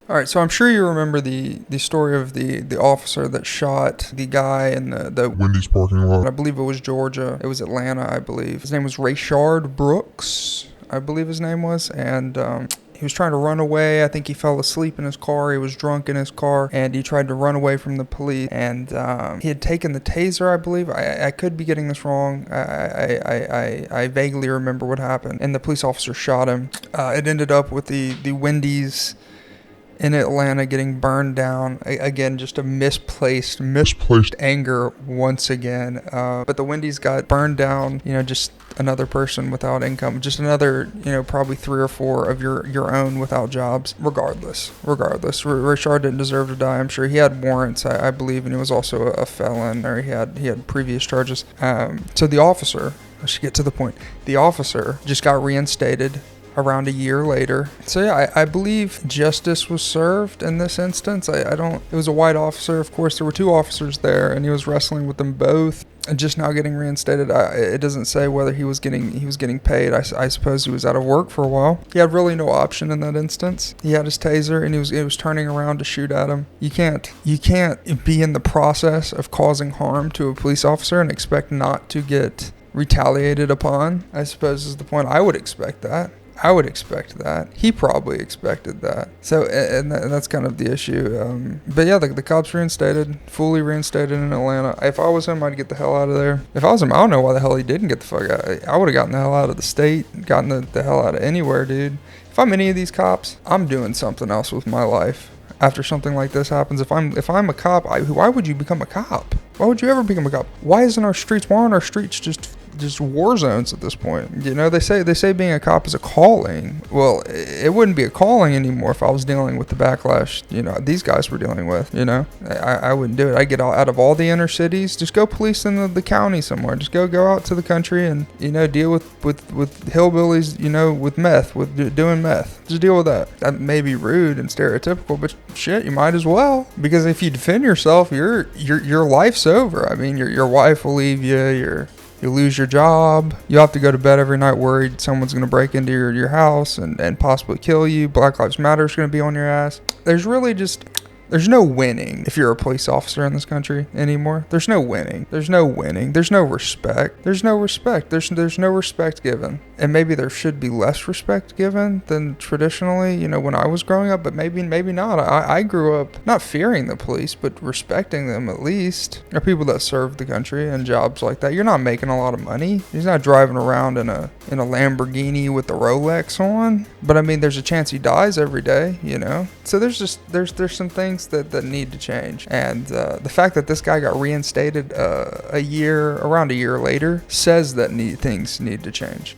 All right, so I'm sure you remember the story of the officer that shot the guy in the Wendy's parking lot. I believe it was Georgia. It was Atlanta, I believe. His name was Rayshard Brooks, I believe his name was, and he was trying to run away. I think he fell asleep in his car. He was drunk in his car, and he tried to run away from the police. And he had taken the taser, I believe. I could be getting this wrong. I vaguely remember what happened. And the police officer shot him. It ended up with the Wendys in Atlanta getting burned down. Again, just a misplaced anger once again. But the Wendys got burned down, just another person without income, just another, probably 3 or 4 of your own without jobs. Regardless, Rayshard didn't deserve to die. I'm sure he had warrants, I believe, and he was also a felon, or he had previous charges. So the officer, I should get to the point. The officer just got reinstated around a year later. So yeah, I believe justice was served in this instance. It was a white officer. Of course, there were 2 officers there, and he was wrestling with them both and just now getting reinstated. It doesn't say whether he was getting paid. I suppose he was out of work for a while. He had really no option in that instance. He had his taser, and he was turning around to shoot at him. You can't be in the process of causing harm to a police officer and expect not to get retaliated upon, I suppose is the point. I would expect that. He probably expected that. So, and that's kind of the issue. But yeah, the cops fully reinstated in Atlanta. If I was him, I'd get the hell out of there. If I was him, I don't know why the hell he didn't get the fuck out. I would have gotten the hell out of the state, gotten the hell out of anywhere, dude. If I'm any of these cops, I'm doing something else with my life. After something like this happens, if I'm a cop, why would you become a cop? Why would you ever become a cop? Why aren't our streets just war zones at this point? They say being a cop is a calling. Well, it wouldn't be a calling anymore if I was dealing with the backlash these guys were dealing with. I wouldn't do it. I'd get out of all the inner cities, just go police in the county somewhere. Just go out to the country and deal with hillbillies, with meth, with doing meth. Just deal with that. That may be rude and stereotypical, but shit, you might as well, because if you defend yourself, your life's over. I mean, your wife will leave you. You lose your job. You have to go to bed every night worried someone's going to break into your house and possibly kill you. Black Lives Matter is going to be on your ass. There's no winning if you're a police officer in this country anymore. There's no winning. There's no respect. There's no respect given. And maybe there should be less respect given than traditionally, when I was growing up, but maybe not. I grew up not fearing the police, but respecting them at least. There are people that serve the country in jobs like that. You're not making a lot of money. He's not driving around in a Lamborghini with the Rolex on. But I mean, there's a chance he dies every day, So there's some things that need to change. And the fact that this guy got reinstated around a year later says that things need to change.